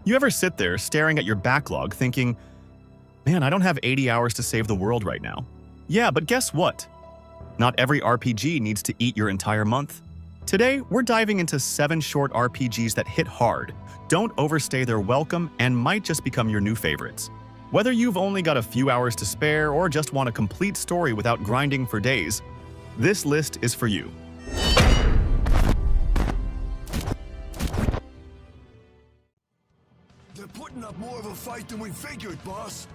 You ever sit there staring at your backlog thinking, man, I don't have 80 hours to save the world right now? Yeah, but guess what? Not every RPG needs to eat your entire month. Today, we're diving into 7 short RPGs that hit hard, don't overstay their welcome, and might just become your new favorites. Whether you've only got a few hours to spare or just want a complete story without grinding for days, this list is for you. They're putting up more of a fight than we figured, boss.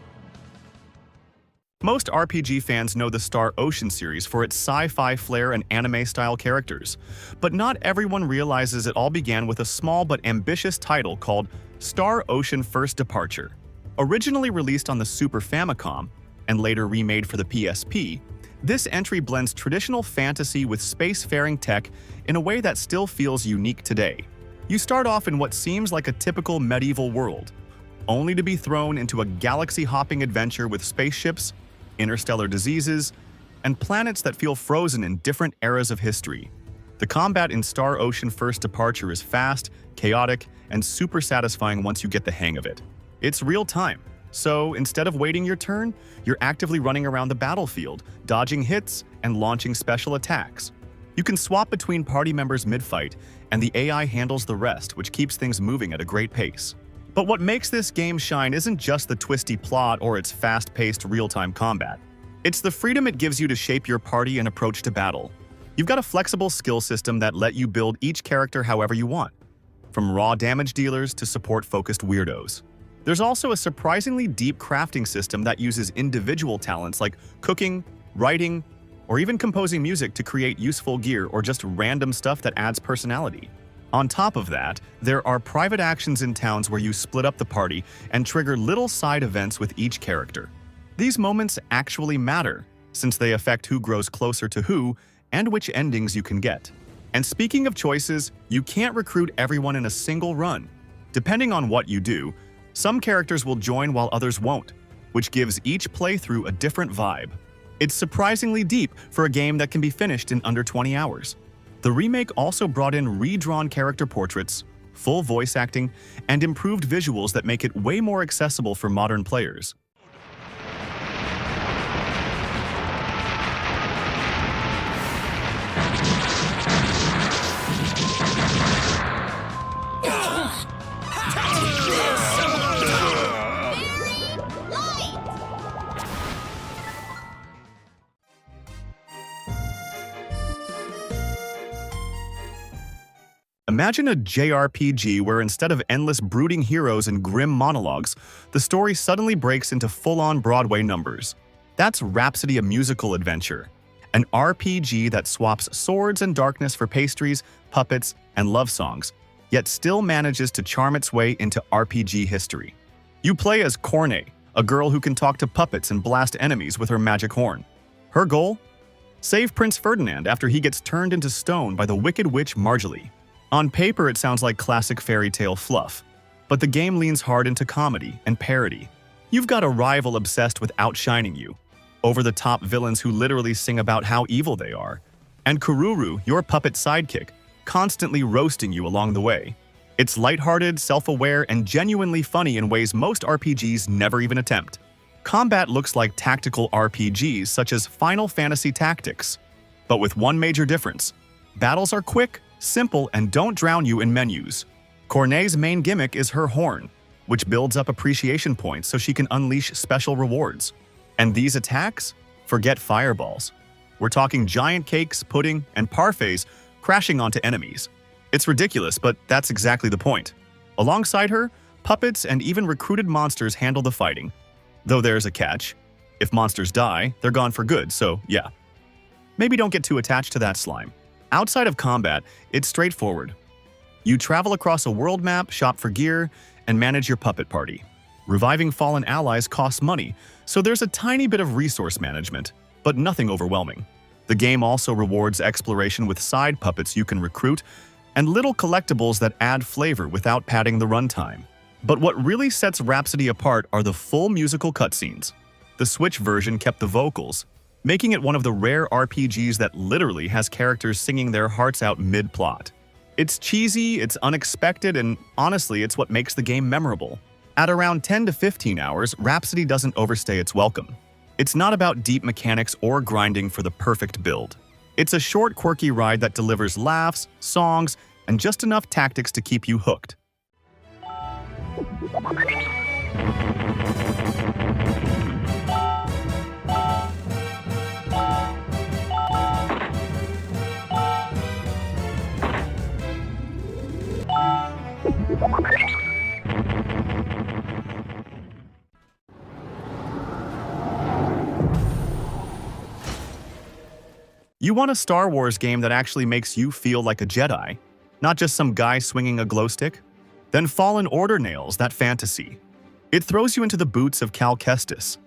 Most RPG fans know the Star Ocean series for its sci-fi flair and anime-style characters, but not everyone realizes it all began with a small but ambitious title called Star Ocean First Departure. Originally released on the Super Famicom, and later remade for the PSP, this entry blends traditional fantasy with spacefaring tech in a way that still feels unique today. You start off in what seems like a typical medieval world, only to be thrown into a galaxy-hopping adventure with spaceships, interstellar diseases, and planets that feel frozen in different eras of history. The combat in Star Ocean First Departure is fast, chaotic, and super satisfying once you get the hang of it. It's real time, so instead of waiting your turn, you're actively running around the battlefield, dodging hits, and launching special attacks. You can swap between party members mid-fight, and the AI handles the rest, which keeps things moving at a great pace. But what makes this game shine isn't just the twisty plot or its fast-paced real-time combat. It's the freedom it gives you to shape your party and approach to battle. You've got a flexible skill system that lets you build each character however you want, from raw damage dealers to support-focused weirdos. There's also a surprisingly deep crafting system that uses individual talents like cooking, writing, or even composing music to create useful gear or just random stuff that adds personality. On top of that, there are private actions in towns where you split up the party and trigger little side events with each character. These moments actually matter, since they affect who grows closer to who and which endings you can get. And speaking of choices, you can't recruit everyone in a single run. Depending on what you do, some characters will join while others won't, which gives each playthrough a different vibe. It's surprisingly deep for a game that can be finished in under 20 hours. The remake also brought in redrawn character portraits, full voice acting, and improved visuals that make it way more accessible for modern players. Imagine a JRPG where instead of endless brooding heroes and grim monologues, the story suddenly breaks into full-on Broadway numbers. That's Rhapsody: A Musical Adventure, an RPG that swaps swords and darkness for pastries, puppets, and love songs, yet still manages to charm its way into RPG history. You play as Corne, a girl who can talk to puppets and blast enemies with her magic horn. Her goal? Save Prince Ferdinand after he gets turned into stone by the wicked witch Marjorie. On paper, it sounds like classic fairy tale fluff, but the game leans hard into comedy and parody. You've got a rival obsessed with outshining you, over-the-top villains who literally sing about how evil they are, and Kururu, your puppet sidekick, constantly roasting you along the way. It's lighthearted, self-aware, and genuinely funny in ways most RPGs never even attempt. Combat looks like tactical RPGs such as Final Fantasy Tactics, but with one major difference. Battles are quick, simple, and don't drown you in menus. Corne's main gimmick is her horn, which builds up appreciation points so she can unleash special rewards. And these attacks? Forget fireballs. We're talking giant cakes, pudding, and parfaits crashing onto enemies. It's ridiculous, but that's exactly the point. Alongside her, puppets and even recruited monsters handle the fighting. Though there's a catch. If monsters die, they're gone for good, so yeah. Maybe don't get too attached to that slime. Outside of combat, it's straightforward. You travel across a world map, shop for gear, and manage your puppet party. Reviving fallen allies costs money, so there's a tiny bit of resource management, but nothing overwhelming. The game also rewards exploration with side puppets you can recruit, and little collectibles that add flavor without padding the runtime. But what really sets Rhapsody apart are the full musical cutscenes. The Switch version kept the vocals, making it one of the rare RPGs that literally has characters singing their hearts out mid-plot. It's cheesy, it's unexpected, and honestly, it's what makes the game memorable. At around 10 to 15 hours, Rhapsody doesn't overstay its welcome. It's not about deep mechanics or grinding for the perfect build. It's a short, quirky ride that delivers laughs, songs, and just enough tactics to keep you hooked. You want a Star Wars game that actually makes you feel like a Jedi, not just some guy swinging a glow stick? Then Fallen Order nails that fantasy. It throws you into the boots of Cal Kestis,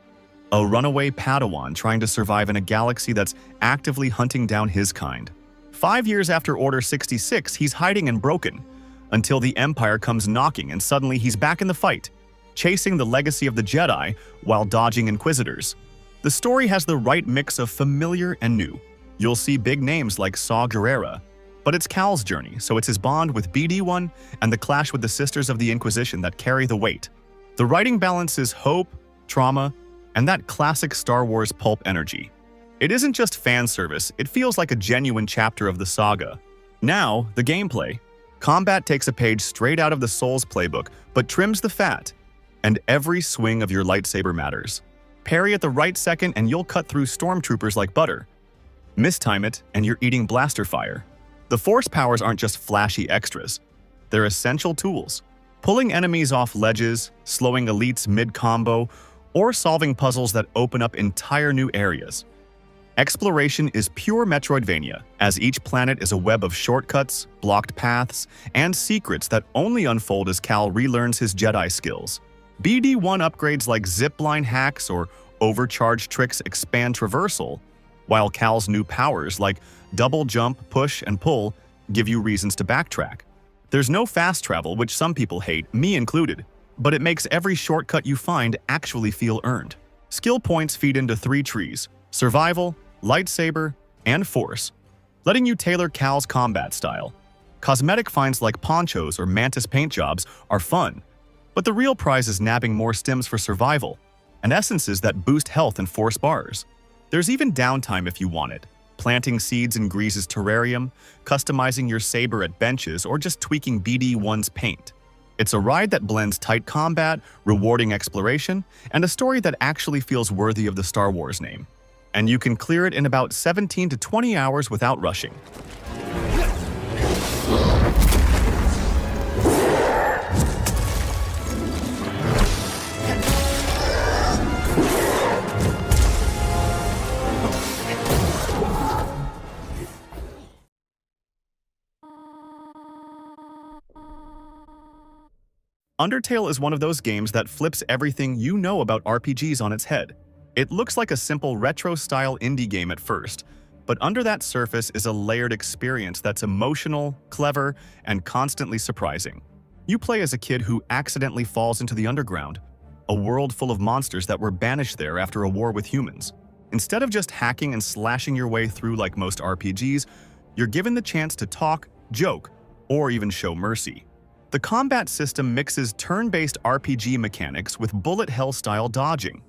a runaway Padawan trying to survive in a galaxy that's actively hunting down his kind. 5 years after Order 66, he's hiding and broken, until the Empire comes knocking and suddenly he's back in the fight, chasing the legacy of the Jedi while dodging Inquisitors. The story has the right mix of familiar and new. You'll see big names like Saw Gerrera, but it's Cal's journey, so it's his bond with BD-1 and the clash with the Sisters of the Inquisition that carry the weight. The writing balances hope, trauma, and that classic Star Wars pulp energy. It isn't just fan service, it feels like a genuine chapter of the saga. Now, the gameplay. Combat takes a page straight out of the Souls playbook, but trims the fat, and every swing of your lightsaber matters. Parry at the right second and you'll cut through stormtroopers like butter. Mistime it, and you're eating blaster fire. The Force powers aren't just flashy extras. They're essential tools. Pulling enemies off ledges, slowing elites mid-combo, or solving puzzles that open up entire new areas. Exploration is pure Metroidvania, as each planet is a web of shortcuts, blocked paths, and secrets that only unfold as Cal relearns his Jedi skills. BD-1 upgrades like zipline hacks or overcharged tricks expand traversal, while Cal's new powers like double jump, push, and pull give you reasons to backtrack. There's no fast travel, which some people hate, me included, but it makes every shortcut you find actually feel earned. Skill points feed into 3 trees: survival, lightsaber, and force, letting you tailor Cal's combat style. Cosmetic finds like ponchos or mantis paint jobs are fun, but the real prize is nabbing more stims for survival, and essences that boost health and force bars. There's even downtime if you want it, planting seeds in Grease's terrarium, customizing your saber at benches, or just tweaking BD-1's paint. It's a ride that blends tight combat, rewarding exploration, and a story that actually feels worthy of the Star Wars name. And you can clear it in about 17 to 20 hours without rushing. Undertale is one of those games that flips everything you know about RPGs on its head. It looks like a simple retro-style indie game at first, but under that surface is a layered experience that's emotional, clever, and constantly surprising. You play as a kid who accidentally falls into the underground, a world full of monsters that were banished there after a war with humans. Instead of just hacking and slashing your way through like most RPGs, you're given the chance to talk, joke, or even show mercy. The combat system mixes turn-based RPG mechanics with bullet hell-style dodging.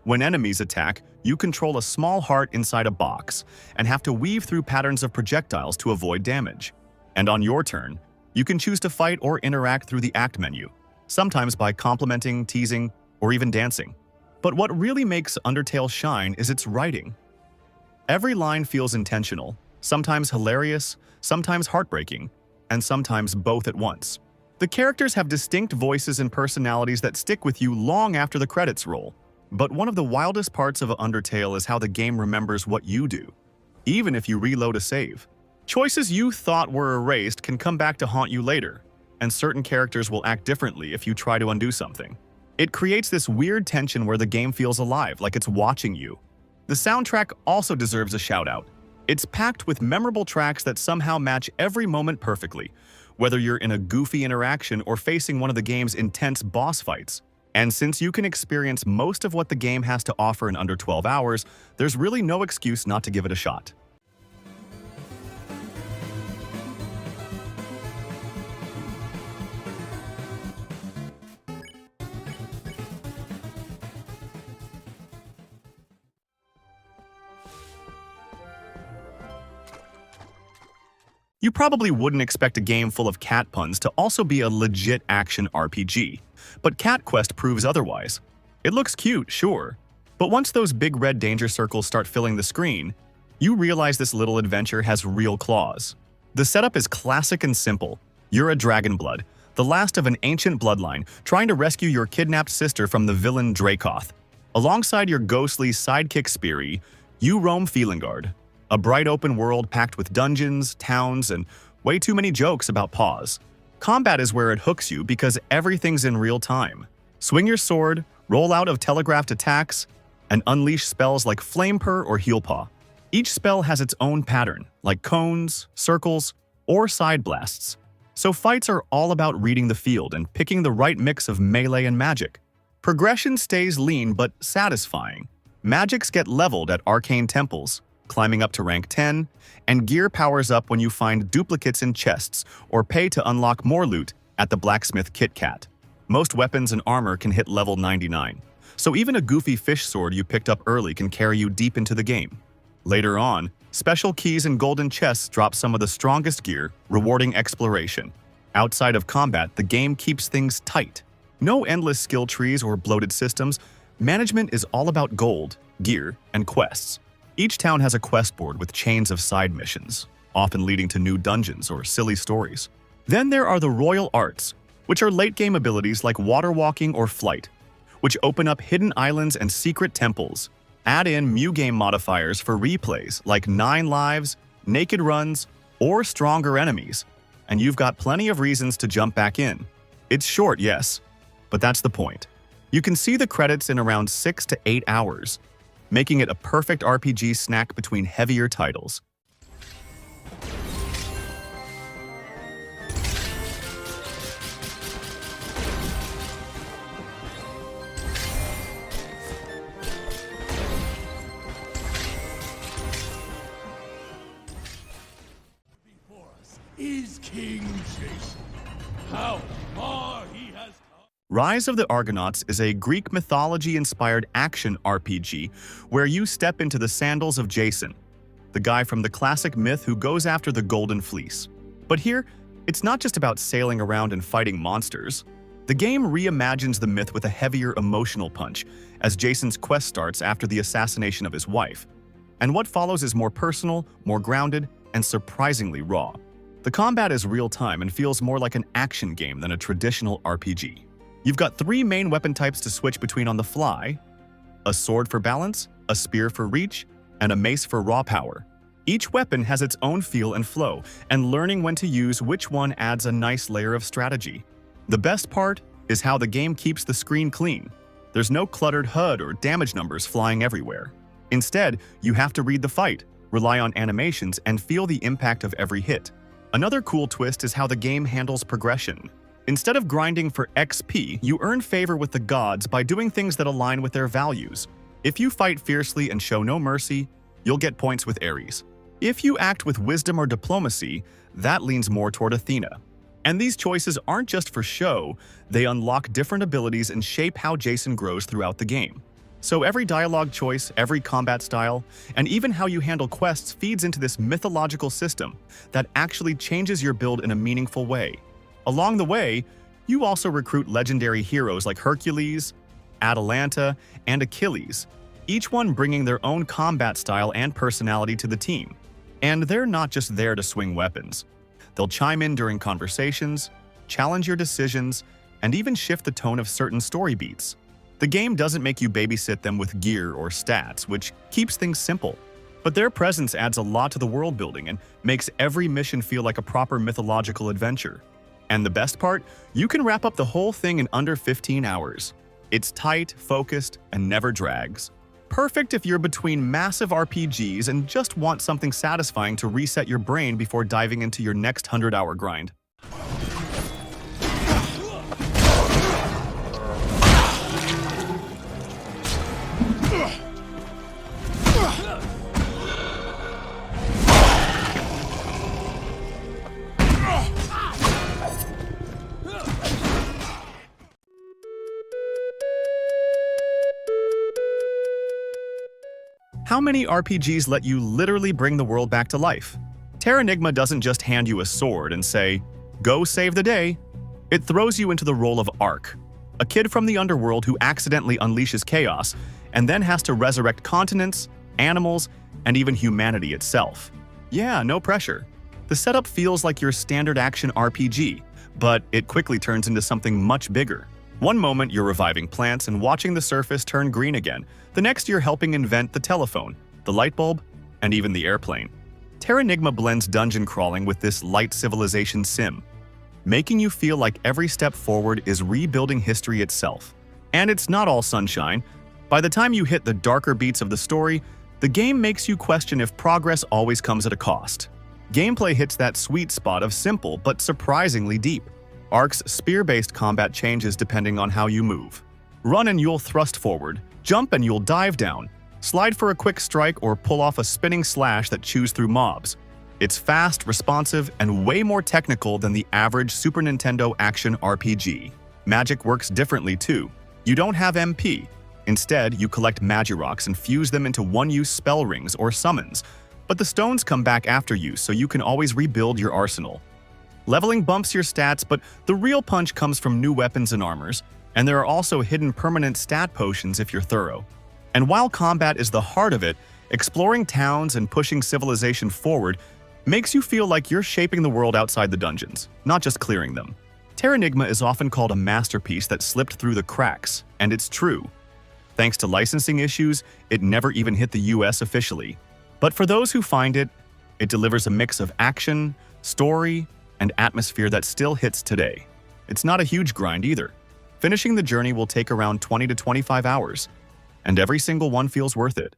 When enemies attack, you control a small heart inside a box and have to weave through patterns of projectiles to avoid damage. And on your turn, you can choose to fight or interact through the act menu, sometimes by complimenting, teasing, or even dancing. But what really makes Undertale shine is its writing. Every line feels intentional, sometimes hilarious, sometimes heartbreaking, and sometimes both at once. The characters have distinct voices and personalities that stick with you long after the credits roll. But one of the wildest parts of Undertale is how the game remembers what you do, even if you reload a save. Choices you thought were erased can come back to haunt you later, and certain characters will act differently if you try to undo something. It creates this weird tension where the game feels alive, like it's watching you. The soundtrack also deserves a shout-out. It's packed with memorable tracks that somehow match every moment perfectly, whether you're in a goofy interaction or facing one of the game's intense boss fights. And since you can experience most of what the game has to offer in under 12 hours, there's really no excuse not to give it a shot. You probably wouldn't expect a game full of cat puns to also be a legit action RPG, but Cat Quest proves otherwise. It looks cute, sure, but once those big red danger circles start filling the screen, you realize this little adventure has real claws. The setup is classic and simple. You're a dragonblood, the last of an ancient bloodline, trying to rescue your kidnapped sister from the villain Dracoth. Alongside your ghostly sidekick Speary, you roam Felingard, a bright open world packed with dungeons, towns, and way too many jokes about paws. Combat is where it hooks you because everything's in real time. Swing your sword, roll out of telegraphed attacks, and unleash spells like Flame Purr or Heel Paw. Each spell has its own pattern, like cones, circles, or side blasts. So fights are all about reading the field and picking the right mix of melee and magic. Progression stays lean but satisfying. Magics get leveled at arcane temples, climbing up to rank 10, and gear powers up when you find duplicates in chests or pay to unlock more loot at the blacksmith Kit Kat. Most weapons and armor can hit level 99, so even a goofy fish sword you picked up early can carry you deep into the game. Later on, special keys and golden chests drop some of the strongest gear, rewarding exploration. Outside of combat, the game keeps things tight. No endless skill trees or bloated systems. Management is all about gold, gear, and quests. Each town has a quest board with chains of side missions, often leading to new dungeons or silly stories. Then there are the royal arts, which are late-game abilities like water walking or flight, which open up hidden islands and secret temples. Add in Mew-game modifiers for replays like 9 lives, naked runs, or stronger enemies, and you've got plenty of reasons to jump back in. It's short, yes, but that's the point. You can see the credits in around 6 to 8 hours, making it a perfect RPG snack between heavier titles. Is King Jason. How far he has come. Rise of the Argonauts is a Greek mythology-inspired action RPG where you step into the sandals of Jason, the guy from the classic myth who goes after the Golden Fleece. But here, it's not just about sailing around and fighting monsters. The game reimagines the myth with a heavier emotional punch as Jason's quest starts after the assassination of his wife. And what follows is more personal, more grounded, and surprisingly raw. The combat is real-time and feels more like an action game than a traditional RPG. You've got 3 main weapon types to switch between on the fly: a sword for balance, a spear for reach, and a mace for raw power. Each weapon has its own feel and flow, and learning when to use which one adds a nice layer of strategy. The best part is how the game keeps the screen clean. There's no cluttered HUD or damage numbers flying everywhere. Instead, you have to read the fight, rely on animations, and feel the impact of every hit. Another cool twist is how the game handles progression. Instead of grinding for XP, you earn favor with the gods by doing things that align with their values. If you fight fiercely and show no mercy, you'll get points with Ares. If you act with wisdom or diplomacy, that leans more toward Athena. And these choices aren't just for show, they unlock different abilities and shape how Jason grows throughout the game. So every dialogue choice, every combat style, and even how you handle quests feeds into this mythological system that actually changes your build in a meaningful way. Along the way, you also recruit legendary heroes like Hercules, Atalanta, and Achilles, each one bringing their own combat style and personality to the team. And they're not just there to swing weapons. They'll chime in during conversations, challenge your decisions, and even shift the tone of certain story beats. The game doesn't make you babysit them with gear or stats, which keeps things simple. But their presence adds a lot to the world building and makes every mission feel like a proper mythological adventure. And the best part? You can wrap up the whole thing in under 15 hours. It's tight, focused, and never drags. Perfect if you're between massive RPGs and just want something satisfying to reset your brain before diving into your next 100-hour grind. How many RPGs let you literally bring the world back to life? Terranigma doesn't just hand you a sword and say, "Go save the day." It throws you into the role of Ark, a kid from the underworld who accidentally unleashes chaos and then has to resurrect continents, animals, and even humanity itself. Yeah, no pressure. The setup feels like your standard action RPG, but it quickly turns into something much bigger. One moment you're reviving plants and watching the surface turn green again. The next you're helping invent the telephone, the light bulb, and even the airplane. Terranigma blends dungeon crawling with this light civilization sim, making you feel like every step forward is rebuilding history itself. And it's not all sunshine. By the time you hit the darker beats of the story, the game makes you question if progress always comes at a cost. Gameplay hits that sweet spot of simple but surprisingly deep. Ark's spear-based combat changes depending on how you move. Run and you'll thrust forward, jump and you'll dive down, slide for a quick strike or pull off a spinning slash that chews through mobs. It's fast, responsive, and way more technical than the average Super Nintendo action RPG. Magic works differently too. You don't have MP. Instead, you collect Magirocks and fuse them into one-use spell rings or summons, but the stones come back after you so you can always rebuild your arsenal. Leveling bumps your stats, but the real punch comes from new weapons and armors, and there are also hidden permanent stat potions if you're thorough. And while combat is the heart of it, exploring towns and pushing civilization forward makes you feel like you're shaping the world outside the dungeons, not just clearing them. Terranigma is often called a masterpiece that slipped through the cracks, and it's true. Thanks to licensing issues, it never even hit the US officially. But for those who find it, it delivers a mix of action, story, and atmosphere that still hits today. It's not a huge grind either. Finishing the journey will take around 20 to 25 hours, and every single one feels worth it.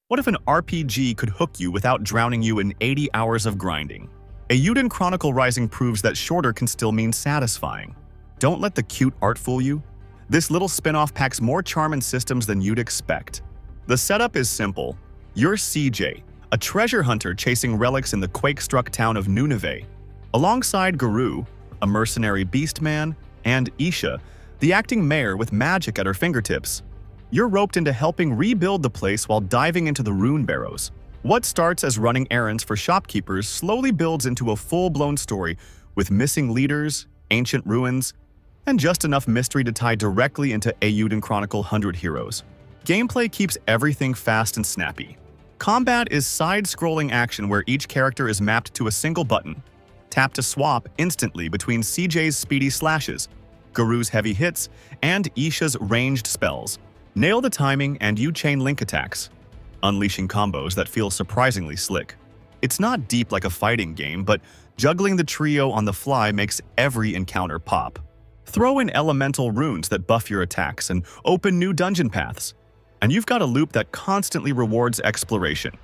What if an RPG could hook you without drowning you in 80 hours of grinding? Eiyuden Chronicle Rising proves that shorter can still mean satisfying. Don't let the cute art fool you. This little spin-off packs more charm and systems than you'd expect. The setup is simple. You're CJ, a treasure hunter chasing relics in the quake-struck town of Nunavut. Alongside Guru, a mercenary beastman, and Isha, the acting mayor with magic at her fingertips. You're roped into helping rebuild the place while diving into the rune barrows. What starts as running errands for shopkeepers slowly builds into a full-blown story with missing leaders, ancient ruins, and just enough mystery to tie directly into Eiyuden Chronicle 100 Heroes. Gameplay keeps everything fast and snappy. Combat is side-scrolling action where each character is mapped to a single button. Tap to swap instantly between CJ's speedy slashes, Guru's heavy hits, and Isha's ranged spells. Nail the timing and you chain link attacks, unleashing combos that feel surprisingly slick. It's not deep like a fighting game, but juggling the trio on the fly makes every encounter pop. Throw in elemental runes that buff your attacks and open new dungeon paths, and you've got a loop that constantly rewards exploration.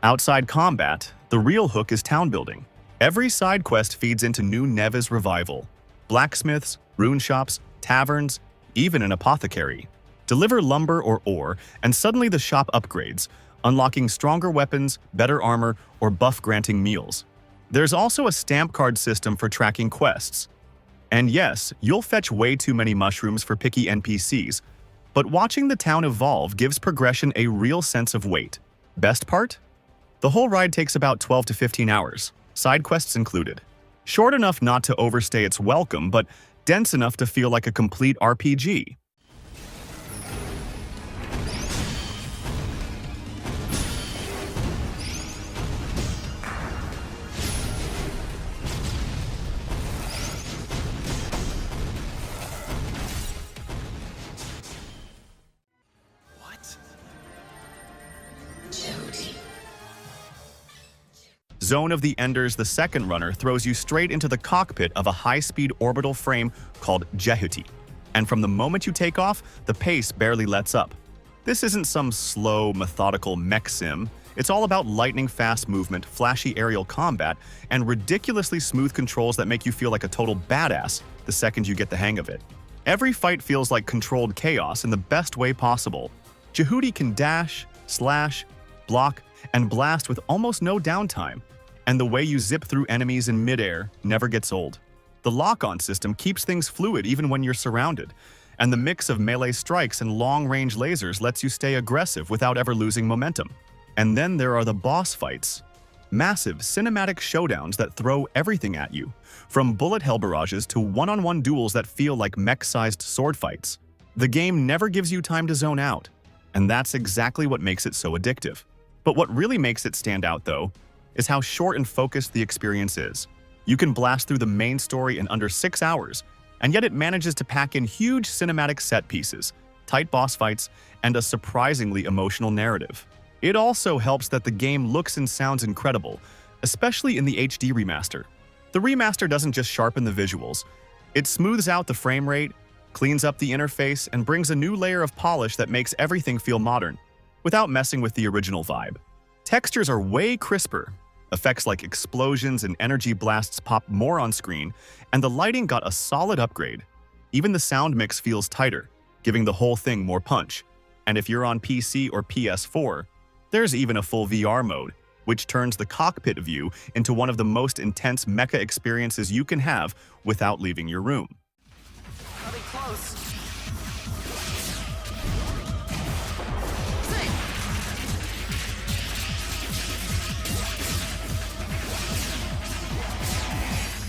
Outside combat, the real hook is town building. Every side quest feeds into new Neva's revival. Blacksmiths, rune shops, taverns, even an apothecary. Deliver lumber or ore, and suddenly the shop upgrades, unlocking stronger weapons, better armor, or buff-granting meals. There's also a stamp card system for tracking quests. And yes, you'll fetch way too many mushrooms for picky NPCs, but watching the town evolve gives progression a real sense of weight. Best part? The whole ride takes about 12 to 15 hours, side quests included. Short enough not to overstay its welcome, but dense enough to feel like a complete RPG. Zone of the Enders, the second runner, throws you straight into the cockpit of a high-speed orbital frame called Jehuti. And from the moment you take off, the pace barely lets up. This isn't some slow, methodical mech sim. It's all about lightning-fast movement, flashy aerial combat, and ridiculously smooth controls that make you feel like a total badass the second you get the hang of it. Every fight feels like controlled chaos in the best way possible. Jehudi can dash, slash, block, and blast with almost no downtime, and the way you zip through enemies in midair never gets old. The lock-on system keeps things fluid even when you're surrounded, and the mix of melee strikes and long-range lasers lets you stay aggressive without ever losing momentum. And then there are the boss fights. Massive cinematic showdowns that throw everything at you, from bullet hell barrages to one-on-one duels that feel like mech-sized sword fights. The game never gives you time to zone out, and that's exactly what makes it so addictive. But what really makes it stand out, though, is how short and focused the experience is. You can blast through the main story in under 6 hours, and yet it manages to pack in huge cinematic set pieces, tight boss fights, and a surprisingly emotional narrative. It also helps that the game looks and sounds incredible, especially in the HD remaster. The remaster doesn't just sharpen the visuals, it smooths out the frame rate, cleans up the interface, and brings a new layer of polish that makes everything feel modern, without messing with the original vibe. Textures are way crisper, effects like explosions and energy blasts pop more on screen, and the lighting got a solid upgrade. Even the sound mix feels tighter, giving the whole thing more punch. And if you're on PC or PS4, there's even a full VR mode, which turns the cockpit view into one of the most intense mecha experiences you can have without leaving your room. Coming close.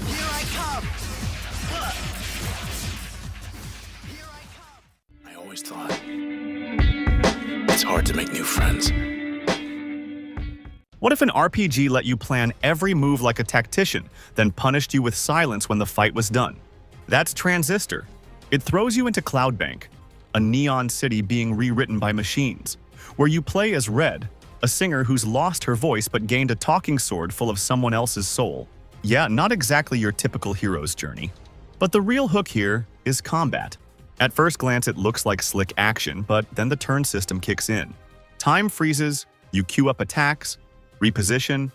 Here I come. Here I come. I always thought it's hard to make new friends. What if an RPG let you plan every move like a tactician, then punished you with silence when the fight was done? That's Transistor. It throws you into Cloudbank, a neon city being rewritten by machines, where you play as Red, a singer who's lost her voice but gained a talking sword full of someone else's soul. Yeah, not exactly your typical hero's journey. But the real hook here is combat. At first glance, it looks like slick action, but then the turn system kicks in. Time freezes, you queue up attacks, reposition,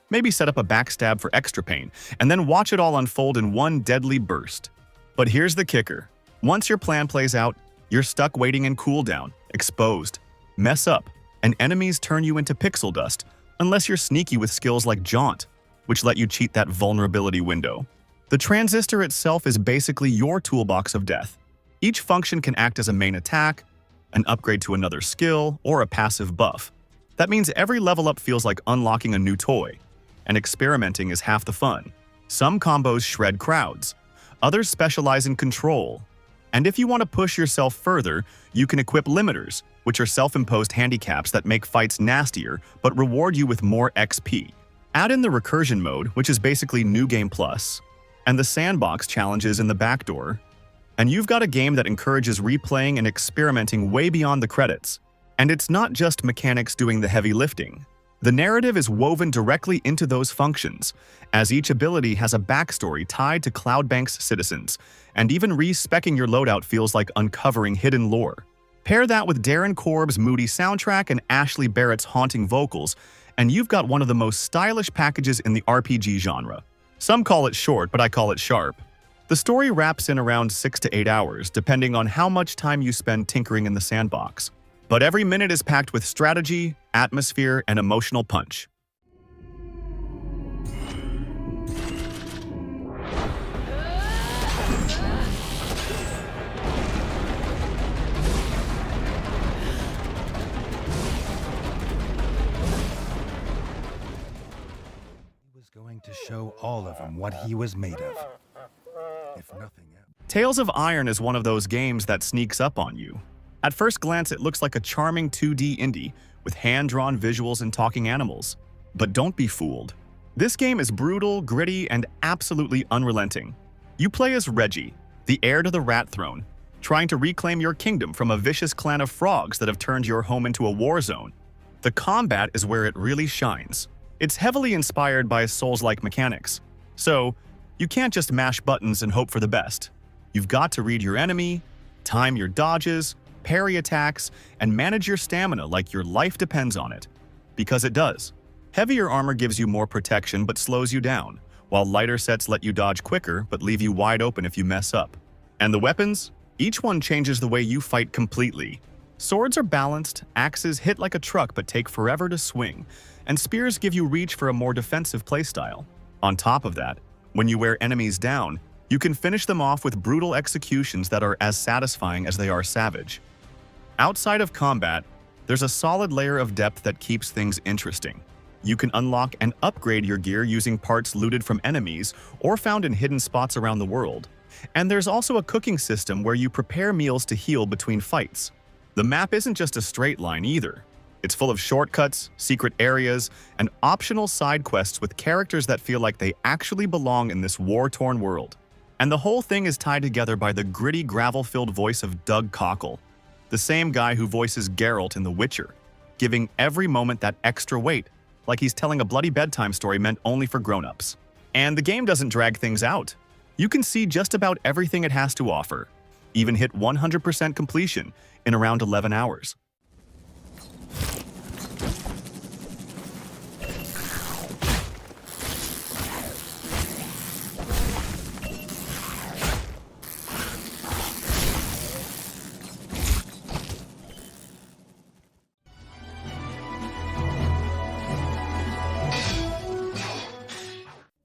maybe set up a backstab for extra pain, and then watch it all unfold in one deadly burst. But here's the kicker. Once your plan plays out, you're stuck waiting in cooldown, exposed. Mess up, and enemies turn you into pixel dust, unless you're sneaky with skills like Jaunt, which let you cheat that vulnerability window. The Transistor itself is basically your toolbox of death. Each function can act as a main attack, an upgrade to another skill, or a passive buff. That means every level up feels like unlocking a new toy, and experimenting is half the fun. Some combos shred crowds, others specialize in control. And if you want to push yourself further, you can equip limiters, which are self-imposed handicaps that make fights nastier but reward you with more XP. Add in the recursion mode, which is basically New Game Plus, and the sandbox challenges in the backdoor, and you've got a game that encourages replaying and experimenting way beyond the credits. And it's not just mechanics doing the heavy lifting. The narrative is woven directly into those functions, as each ability has a backstory tied to Cloudbank's citizens, and even re-speccing your loadout feels like uncovering hidden lore. Pair that with Darren Korb's moody soundtrack and Ashley Barrett's haunting vocals, and you've got one of the most stylish packages in the RPG genre. Some call it short, but I call it sharp. The story wraps in around 6 to 8 hours, depending on how much time you spend tinkering in the sandbox. But every minute is packed with strategy, atmosphere, and emotional punch. He was going to show all of them what he was made of, if nothing else. Tales of Iron is one of those games that sneaks up on you. At first glance, it looks like a charming 2D indie with hand-drawn visuals and talking animals. But don't be fooled. This game is brutal, gritty, and absolutely unrelenting. You play as Reggie, the heir to the Rat Throne, trying to reclaim your kingdom from a vicious clan of frogs that have turned your home into a war zone. The combat is where it really shines. It's heavily inspired by Souls-like mechanics. So, you can't just mash buttons and hope for the best. You've got to read your enemy, time your dodges, parry attacks, and manage your stamina like your life depends on it. Because it does. Heavier armor gives you more protection but slows you down, while lighter sets let you dodge quicker but leave you wide open if you mess up. And the weapons? Each one changes the way you fight completely. Swords are balanced, axes hit like a truck but take forever to swing, and spears give you reach for a more defensive playstyle. On top of that, when you wear enemies down, you can finish them off with brutal executions that are as satisfying as they are savage. Outside of combat, there's a solid layer of depth that keeps things interesting. You can unlock and upgrade your gear using parts looted from enemies or found in hidden spots around the world. And there's also a cooking system where you prepare meals to heal between fights. The map isn't just a straight line either. It's full of shortcuts, secret areas, and optional side quests with characters that feel like they actually belong in this war-torn world. And the whole thing is tied together by the gritty, gravel-filled voice of Doug Cockle, the same guy who voices Geralt in The Witcher, giving every moment that extra weight, like he's telling a bloody bedtime story meant only for grown-ups. And the game doesn't drag things out. You can see just about everything it has to offer, even hit 100% completion in around 11 hours.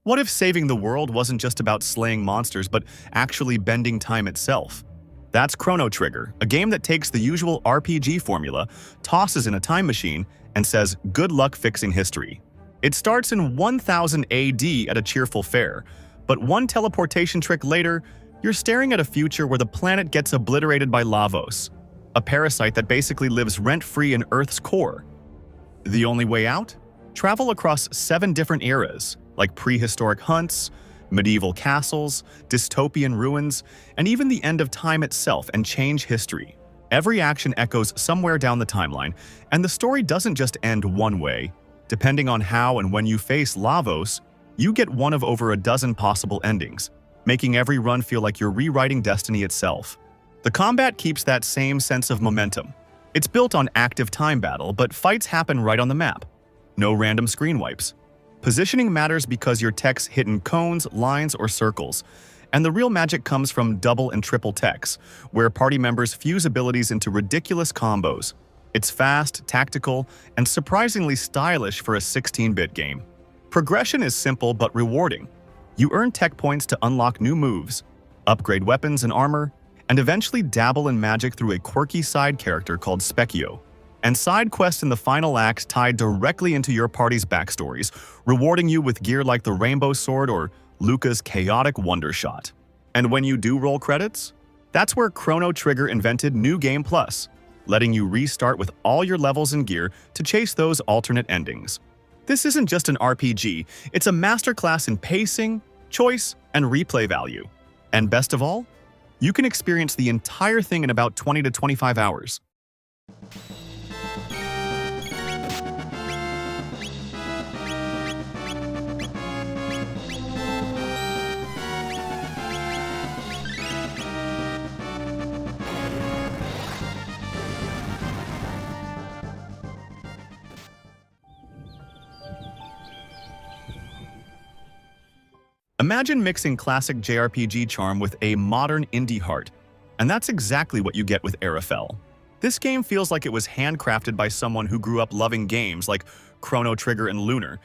What if saving the world wasn't just about slaying monsters, but actually bending time itself? That's Chrono Trigger, a game that takes the usual RPG formula, tosses in a time machine, and says, good luck fixing history. It starts in 1000 AD at a cheerful fair, but one teleportation trick later, you're staring at a future where the planet gets obliterated by Lavos, a parasite that basically lives rent-free in Earth's core. The only way out? Travel across 7 different eras, like prehistoric hunts, medieval castles, dystopian ruins, and even the end of time itself, and change history. Every action echoes somewhere down the timeline, and the story doesn't just end one way. Depending on how and when you face Lavos, you get one of over a dozen possible endings, making every run feel like you're rewriting destiny itself. The combat keeps that same sense of momentum. It's built on active time battle, but fights happen right on the map. No random screen wipes. Positioning matters because your techs hit in cones, lines, or circles, and the real magic comes from double and triple techs, where party members fuse abilities into ridiculous combos. It's fast, tactical, and surprisingly stylish for a 16-bit game. Progression is simple but rewarding. You earn tech points to unlock new moves, upgrade weapons and armor, and eventually dabble in magic through a quirky side character called Specchio. And side quests in the final act tie directly into your party's backstories, rewarding you with gear like the Rainbow Sword or Luca's chaotic Wonder Shot. And when you do roll credits, that's where Chrono Trigger invented New Game Plus, letting you restart with all your levels and gear to chase those alternate endings. This isn't just an RPG, it's a masterclass in pacing, choice, and replay value. And best of all, you can experience the entire thing in about 20 to 25 hours. Imagine mixing classic JRPG charm with a modern indie heart, and that's exactly what you get with Arafel. This game feels like it was handcrafted by someone who grew up loving games like Chrono Trigger and Lunar,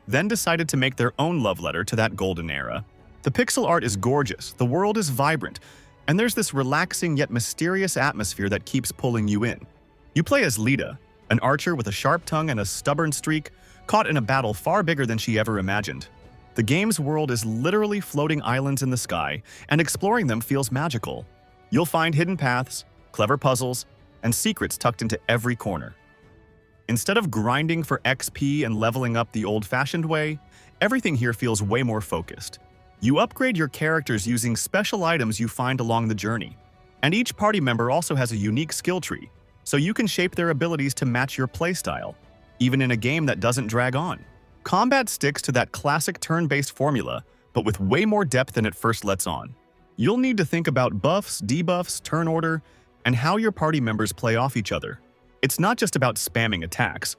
then decided to make their own love letter to that golden era. The pixel art is gorgeous, the world is vibrant, and there's this relaxing yet mysterious atmosphere that keeps pulling you in. You play as Lita, an archer with a sharp tongue and a stubborn streak, caught in a battle far bigger than she ever imagined. The game's world is literally floating islands in the sky, and exploring them feels magical. You'll find hidden paths, clever puzzles, and secrets tucked into every corner. Instead of grinding for XP and leveling up the old-fashioned way, everything here feels way more focused. You upgrade your characters using special items you find along the journey, and each party member also has a unique skill tree, so you can shape their abilities to match your playstyle, even in a game that doesn't drag on. Combat sticks to that classic turn-based formula, but with way more depth than it first lets on. You'll need to think about buffs, debuffs, turn order, and how your party members play off each other. It's not just about spamming attacks,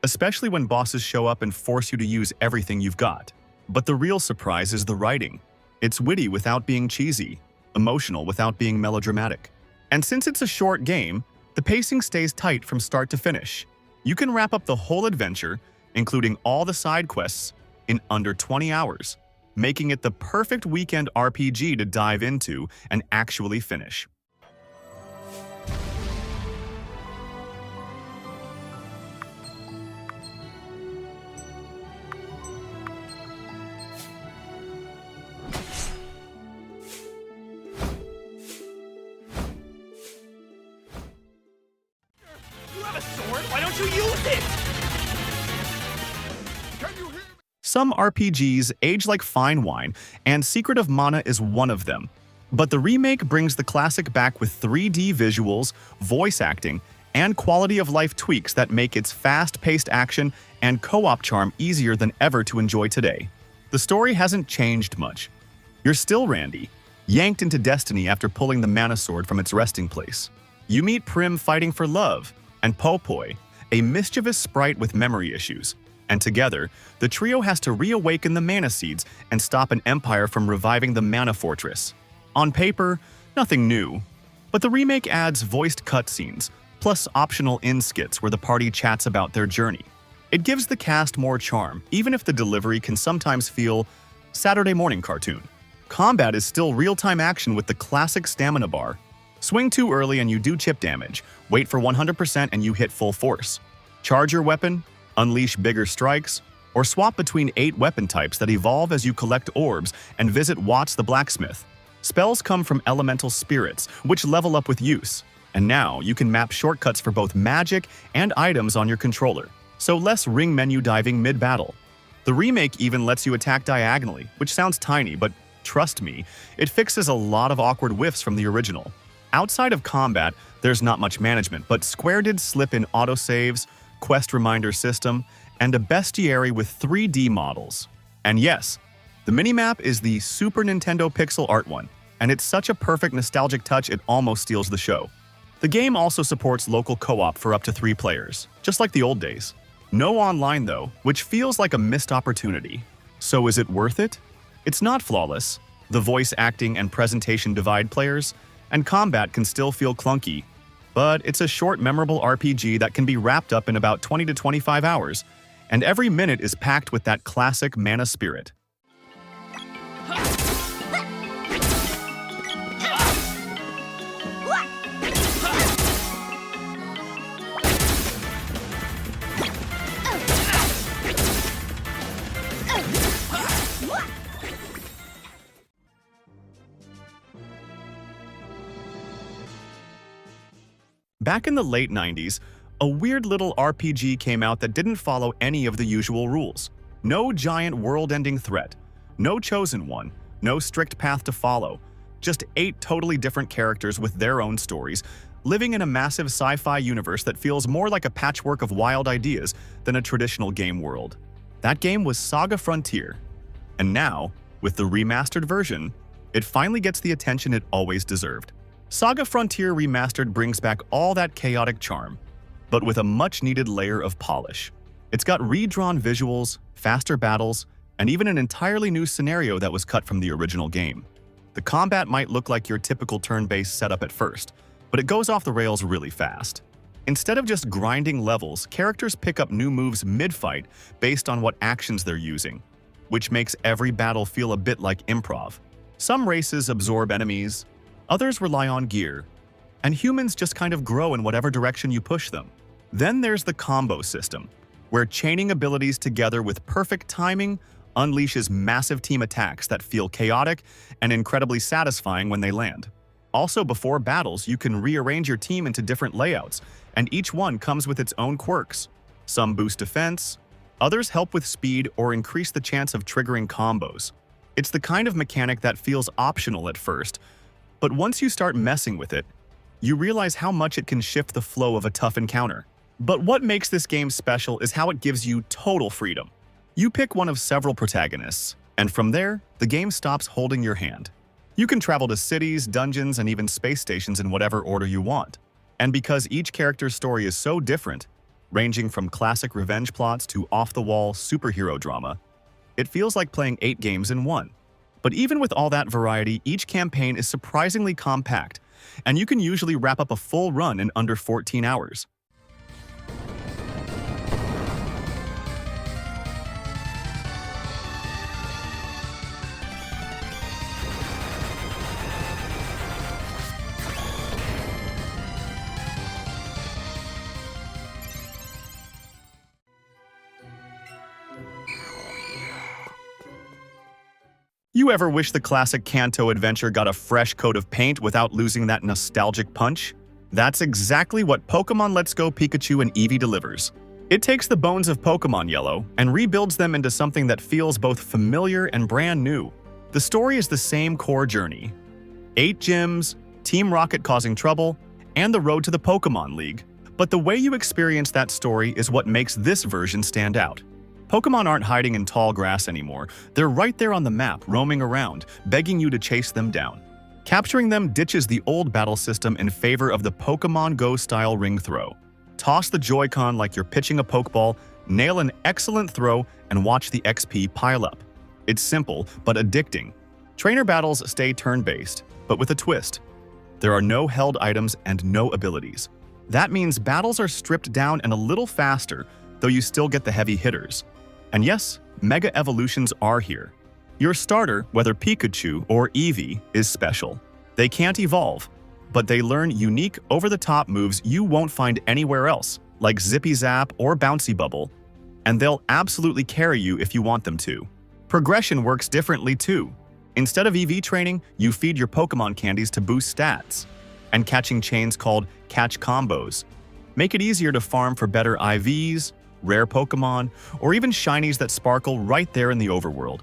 especially when bosses show up and force you to use everything you've got. But the real surprise is the writing. It's witty without being cheesy, emotional without being melodramatic. And since it's a short game, The pacing stays tight from start to finish. You can wrap up the whole adventure, including all the side quests, in under 20 hours, making it the perfect weekend RPG to dive into and actually finish. You have a sword? Why don't you use it? Some RPGs age like fine wine, and Secret of Mana is one of them. But the remake brings the classic back with 3D visuals, voice acting, and quality-of-life tweaks that make its fast-paced action and co-op charm easier than ever to enjoy today. The story hasn't changed much. You're still Randy, yanked into destiny after pulling the mana sword from its resting place. You meet Prim fighting for love, and Popoi, a mischievous sprite with memory issues. And together, the trio has to reawaken the mana seeds and stop an empire from reviving the mana fortress. On paper, nothing new, but the remake adds voiced cutscenes, plus optional in-skits where the party chats about their journey. It gives the cast more charm, even if the delivery can sometimes feel Saturday morning cartoon. Combat is still real-time action with the classic stamina bar. Swing too early and you do chip damage, wait for 100% and you hit full force. Charge your weapon, unleash bigger strikes, or swap between 8 weapon types that evolve as you collect orbs and visit Watts the blacksmith. Spells come from elemental spirits, which level up with use, and now you can map shortcuts for both magic and items on your controller, so less ring menu diving mid-battle. The remake even lets you attack diagonally, which sounds tiny, but trust me, it fixes a lot of awkward whiffs from the original. Outside of combat, there's not much management, but Square did slip in autosaves, quest reminder system, and a bestiary with 3D models. And yes, the minimap is the Super Nintendo pixel art one, and it's such a perfect nostalgic touch it almost steals the show. The game also supports local co-op for up to 3 players, just like the old days. No online though, which feels like a missed opportunity. So is it worth it? It's not flawless. The voice acting and presentation divide players, and combat can still feel clunky. But it's a short, memorable RPG that can be wrapped up in about 20 to 25 hours, and every minute is packed with that classic mana spirit. Back in the late 90s, a weird little RPG came out that didn't follow any of the usual rules. No giant world-ending threat, no chosen one, no strict path to follow, just 8 totally different characters with their own stories, living in a massive sci-fi universe that feels more like a patchwork of wild ideas than a traditional game world. That game was Saga Frontier. And now, with the remastered version, it finally gets the attention it always deserved. Saga Frontier Remastered brings back all that chaotic charm, but with a much-needed layer of polish. It's got redrawn visuals, faster battles, and even an entirely new scenario that was cut from the original game. The combat might look like your typical turn-based setup at first, but it goes off the rails really fast. Instead of just grinding levels, characters pick up new moves mid-fight based on what actions they're using, which makes every battle feel a bit like improv. Some races absorb enemies, others rely on gear, and humans just kind of grow in whatever direction you push them. Then there's the combo system, where chaining abilities together with perfect timing unleashes massive team attacks that feel chaotic and incredibly satisfying when they land. Also, before battles, you can rearrange your team into different layouts, and each one comes with its own quirks. Some boost defense, others help with speed or increase the chance of triggering combos. It's the kind of mechanic that feels optional at first, but once you start messing with it, you realize how much it can shift the flow of a tough encounter. But what makes this game special is how it gives you total freedom. You pick one of several protagonists, and from there, the game stops holding your hand. You can travel to cities, dungeons, and even space stations in whatever order you want. And because each character's story is so different, ranging from classic revenge plots to off-the-wall superhero drama, it feels like playing 8 games in one. But even with all that variety, each campaign is surprisingly compact, and you can usually wrap up a full run in under 14 hours. You ever wish the classic Kanto adventure got a fresh coat of paint without losing that nostalgic punch? That's exactly what Pokemon Let's Go Pikachu and Eevee delivers. It takes the bones of Pokemon Yellow and rebuilds them into something that feels both familiar and brand new. The story is the same core journey. 8 gyms, Team Rocket causing trouble, and the road to the Pokemon League. But the way you experience that story is what makes this version stand out. Pokemon aren't hiding in tall grass anymore. They're right there on the map, roaming around, begging you to chase them down. Capturing them ditches the old battle system in favor of the Pokemon Go-style ring throw. Toss the Joy-Con like you're pitching a Pokeball, nail an excellent throw, and watch the XP pile up. It's simple, but addicting. Trainer battles stay turn-based, but with a twist. There are no held items and no abilities. That means battles are stripped down and a little faster, though you still get the heavy hitters. And yes, Mega Evolutions are here. Your starter, whether Pikachu or Eevee, is special. They can't evolve, but they learn unique, over-the-top moves you won't find anywhere else, like Zippy Zap or Bouncy Bubble, and they'll absolutely carry you if you want them to. Progression works differently too. Instead of EV training, you feed your Pokemon candies to boost stats, and catching chains called catch combos make it easier to farm for better IVs, rare Pokemon, or even shinies that sparkle right there in the overworld.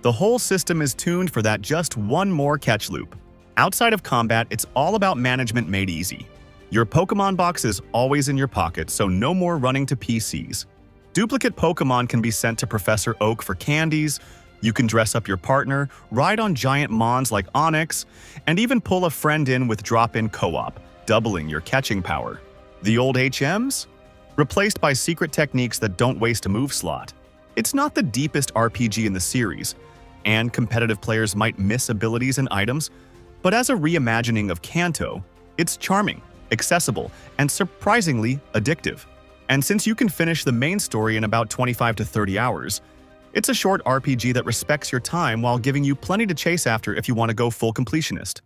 The whole system is tuned for that just one more catch loop. Outside of combat, it's all about management made easy. Your Pokemon box is always in your pocket, so no more running to PCs. Duplicate Pokemon can be sent to Professor Oak for candies, you can dress up your partner, ride on giant mons like Onix, and even pull a friend in with drop-in co-op, doubling your catching power. The old HMs? Replaced by secret techniques that don't waste a move slot. It's not the deepest RPG in the series, and competitive players might miss abilities and items, but as a reimagining of Kanto, it's charming, accessible, and surprisingly addictive. And since you can finish the main story in about 25 to 30 hours, it's a short RPG that respects your time while giving you plenty to chase after if you want to go full completionist.